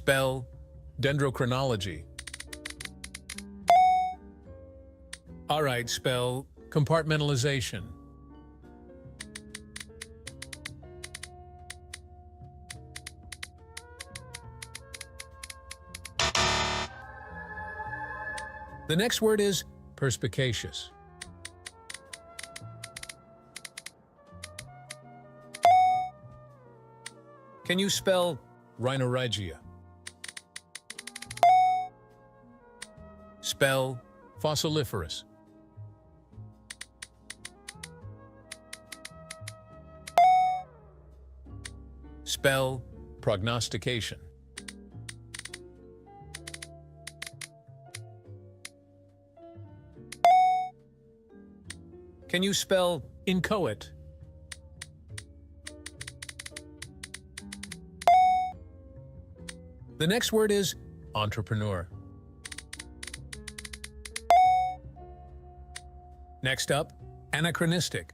Spell dendrochronology. All right, spell compartmentalization. The next word is perspicacious. Can you spell rhinorrhea? Spell fossiliferous. Spell prognostication. Can you spell inchoate? The next word is entrepreneur. Next up, anachronistic.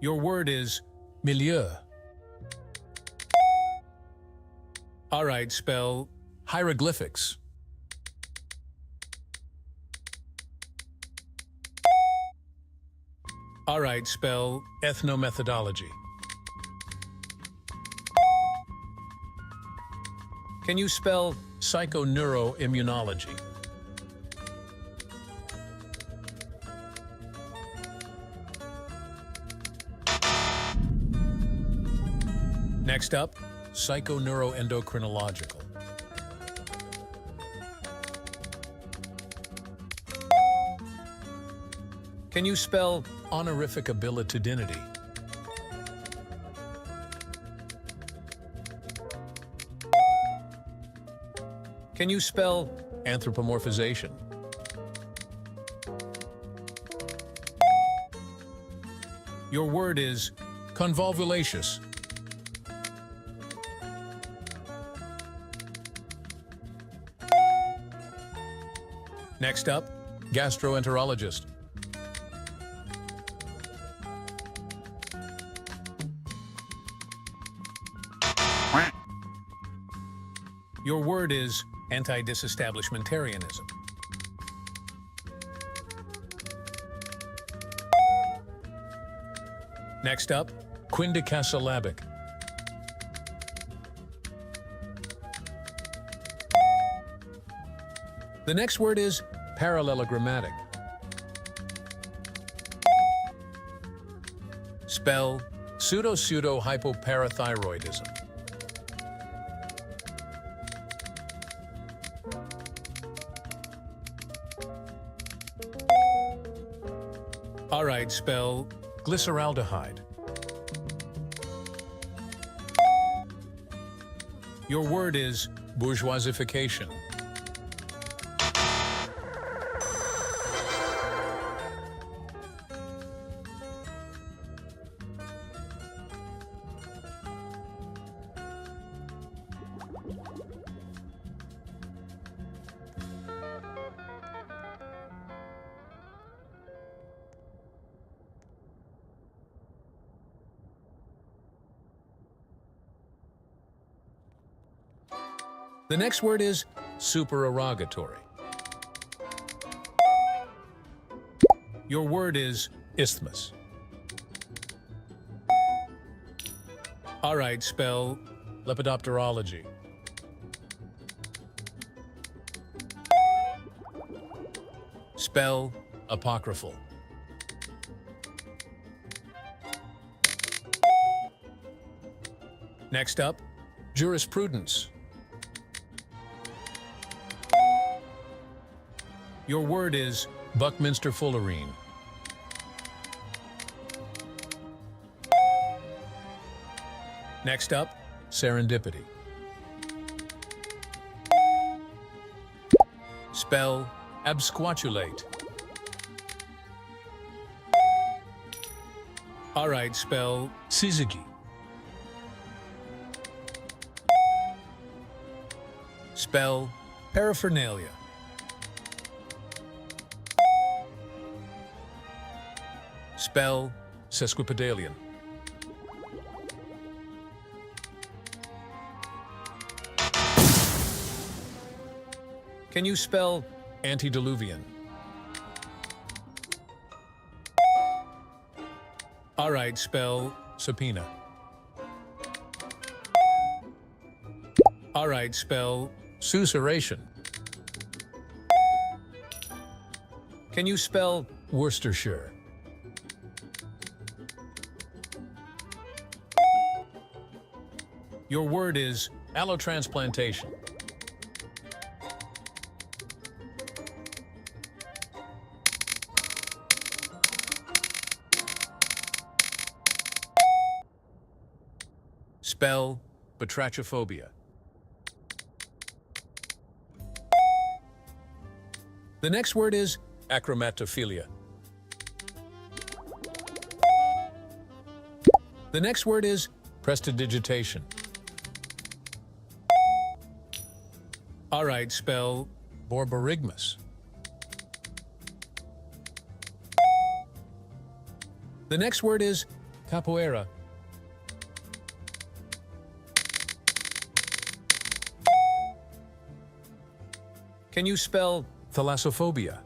Your word is milieu. All right, spell hieroglyphics. All right, spell ethnomethodology. Can you spell psychoneuroimmunology? Next up, psychoneuroendocrinological. Can you spell honorific abilitudinity? Can you spell anthropomorphization? Your word is convolvulaceous. Next up, gastroenterologist. Your word is anti-disestablishmentarianism. Next up, quindicasyllabic. The next word is parallelogrammatic. Spell pseudo-hypoparathyroidism. All right, spell glyceraldehyde. Your word is bourgeoisification. The next word is supererogatory. Your word is isthmus. All right, spell lepidopterology. Spell apocryphal. Next up, jurisprudence. Your word is Buckminster-Fullerene. Next up, serendipity. Spell absquatulate. All right, spell syzygy. Spell paraphernalia. Spell sesquipedalian. Can you spell antediluvian? All right, spell subpoena. All right, spell susurration. Can you spell Worcestershire? Your word is allotransplantation. Spell batrachophobia. The next word is acromatophilia. The next word is prestidigitation. All right, spell borborygmus. The next word is capoeira. Can you spell thalassophobia?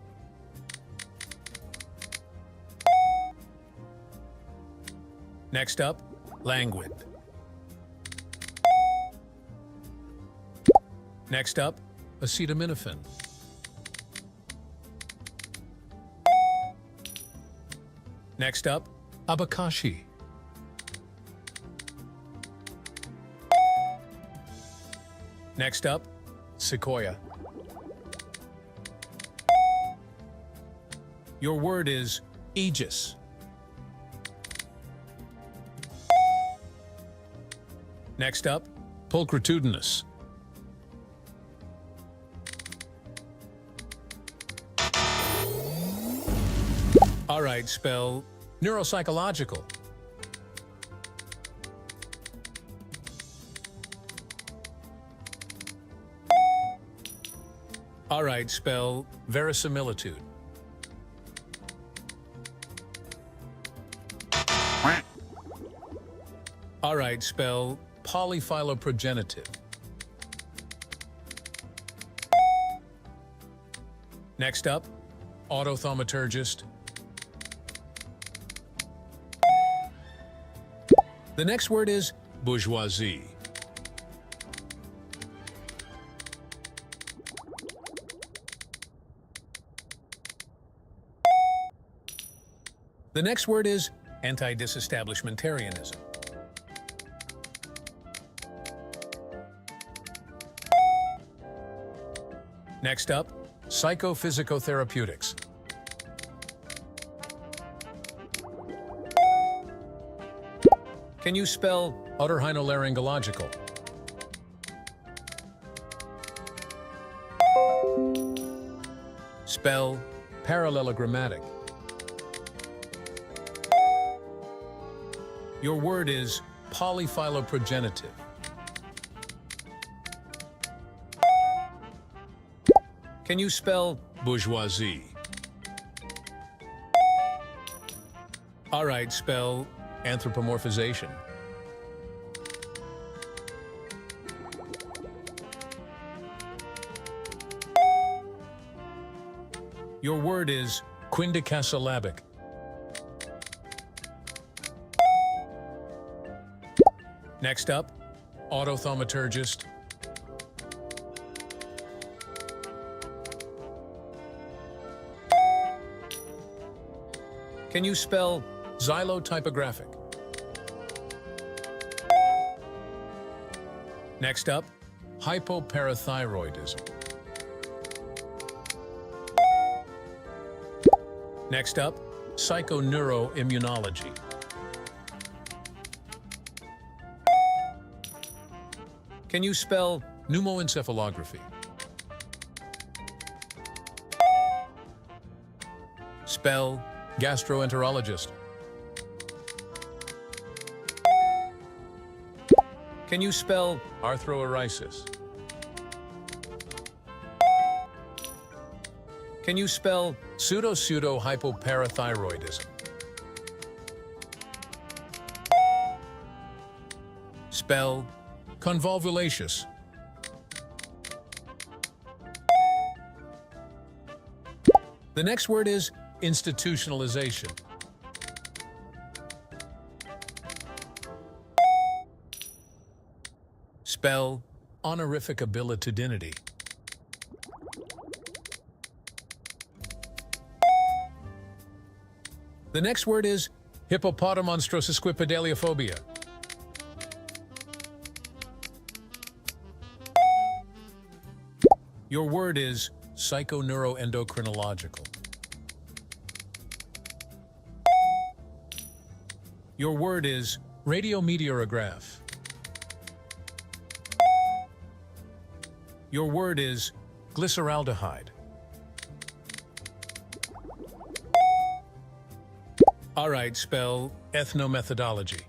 Next up, languid. Next up, acetaminophen. Next up, abakashi. Next up, sequoia. Your word is aegis. Next up, pulchritudinous. All right, spell neuropsychological. All right, spell verisimilitude. All right, spell polyphyloprogenitive. Next up, autothaumaturgist. The next word is bourgeoisie. The next word is anti-disestablishmentarianism. Next up, psychophysicotherapeutics. Can you spell otorhinolaryngological? Spell parallelogrammatic. Your word is polyphyloprogenitive. Can you spell bourgeoisie? All right, spell anthropomorphization. Your word is quindecasyllabic. Next up, autothaumaturgist. Can you spell xylotypographic? Next up, hypoparathyroidism. Next up, psychoneuroimmunology. Can you spell pneumoencephalography? Spell gastroenterologist. Can you spell arthroeresis? Can you spell pseudo-hypoparathyroidism? Spell convolvulaceous. The next word is institutionalization. Spell honorific abilitudinity. The next word is hippopotamonstrosusquipedaliophobia. Your word is psychoneuroendocrinological. Your word is radiometeorograph. Your word is glyceraldehyde. All right, spell ethnomethodology.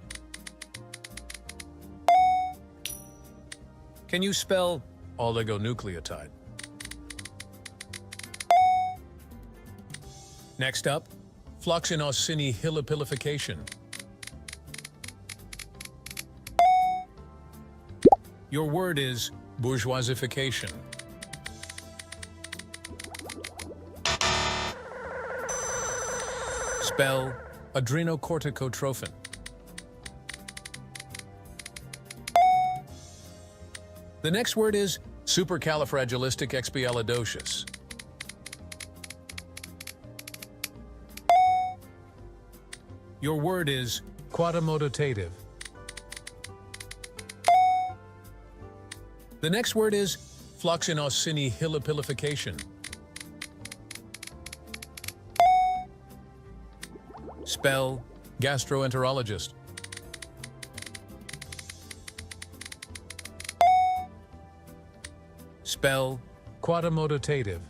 Can you spell oligonucleotide? Next up, floxinosinyhilipilification. Your word is bourgeoisification. Spell adrenocorticotrophin. The next word is supercalifragilisticexpialidocious. Your word is quadrimodotative. The next word is floxinosinyhilipilification. Spell gastroenterologist. Spell quadrimodotative.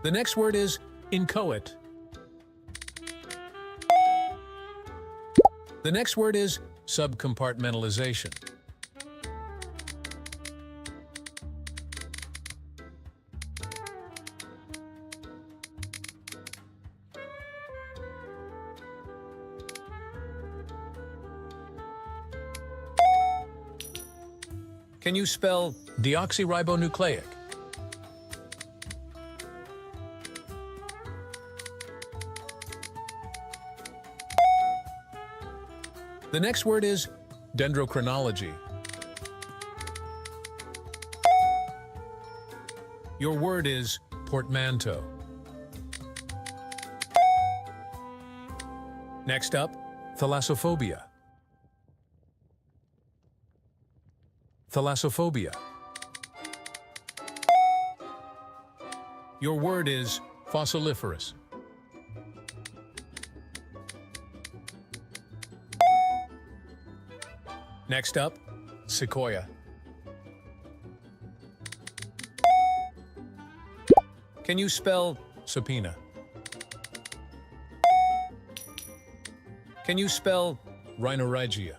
The next word is inchoate. The next word is subcompartmentalization. Can you spell deoxyribonucleic? The next word is dendrochronology. Your word is portmanteau. Next up, thalassophobia. Thalassophobia. Your word is fossiliferous. Next up, sequoia. Can you spell subpoena? Can you spell rhinorrhea?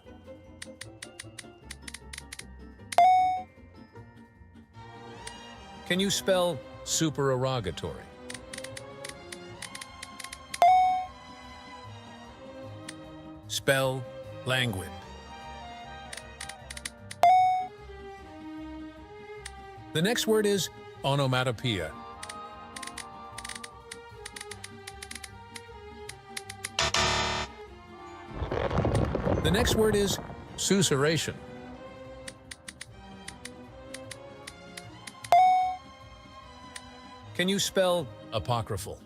Can you spell supererogatory? Spell languid. The next word is onomatopoeia. The next word is susurration. Can you spell apocryphal?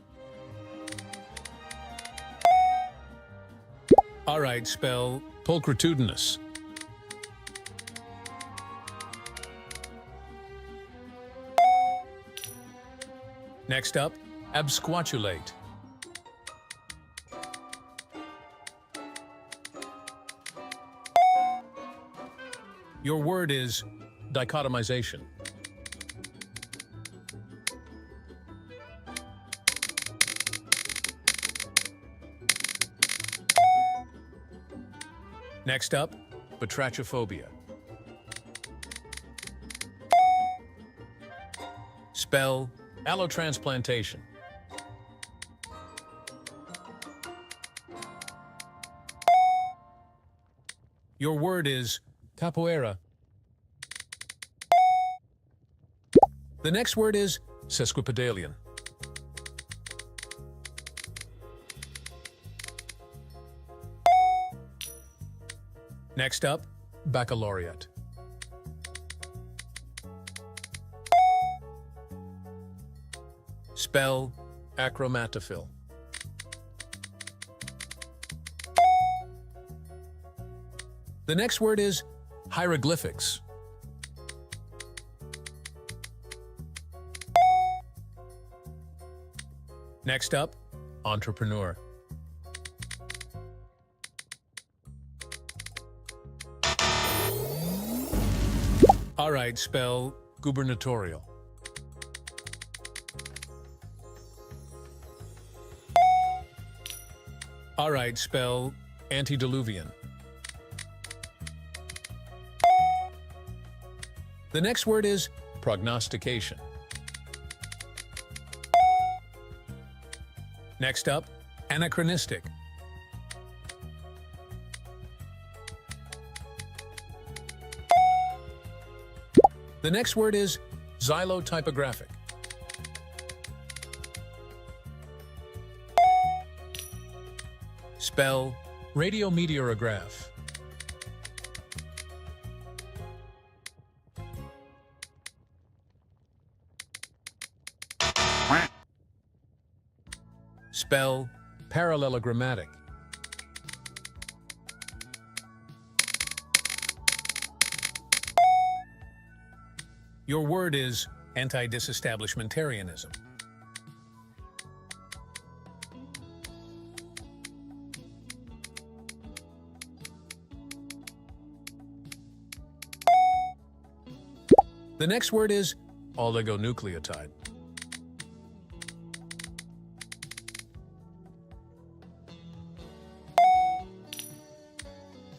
All right, spell pulchritudinous. Next up, absquatulate. Your word is dichotomization. Next up, batrachophobia. Spell allotransplantation. Your word is capoeira. The next word is sesquipedalian. Next up, baccalaureate. Spell achromatophil. The next word is hieroglyphics. Next up, entrepreneur. All right, spell gubernatorial. All right, spell antediluvian. The next word is prognostication. Next up, anachronistic. The next word is xylotypographic. Spell radiometeorograph. Spell parallelogrammatic. Your word is anti-disestablishmentarianism. The next word is oligonucleotide.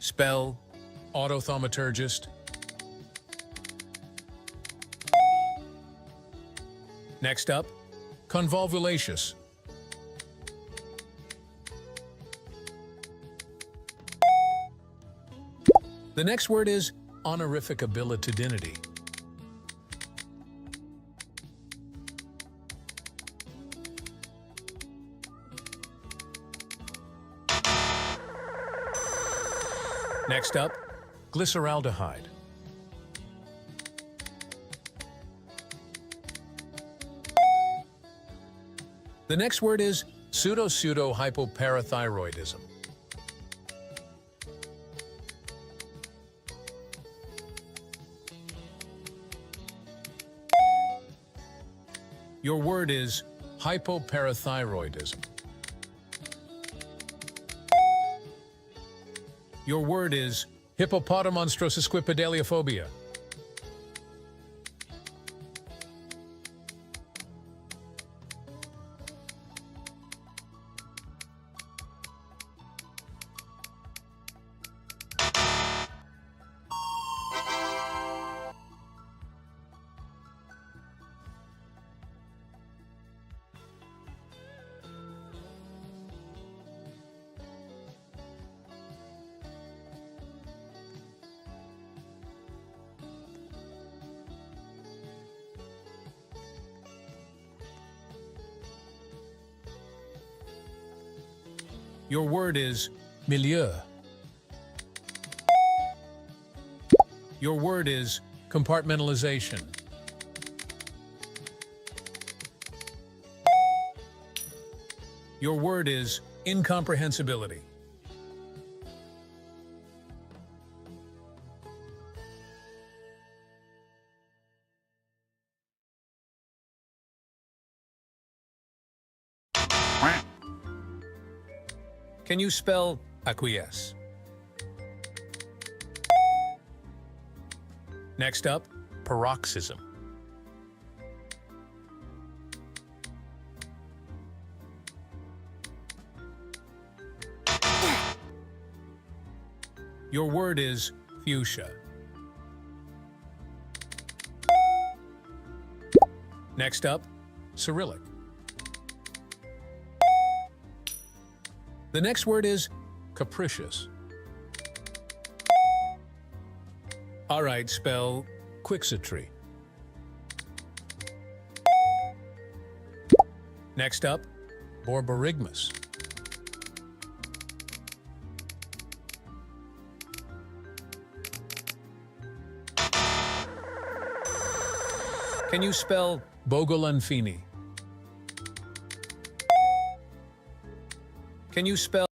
Spell autothaumaturgist. Next up, convolvulaceous. The next word is honorific abilitudinity. Next up, glyceraldehyde. The next word is pseudo-hypoparathyroidism. Your word is hypoparathyroidism. Your word is hippopotamonstrosusquipedaliophobia. Your word is milieu. Your word is compartmentalization. Your word is incomprehensibility. Can you spell acquiesce? Next up, paroxysm. Your word is fuchsia. Next up, Cyrillic. The next word is capricious. All right, spell Quixotry. Next up, Borborygmus. Can you spell Bogolonfini? Can you spell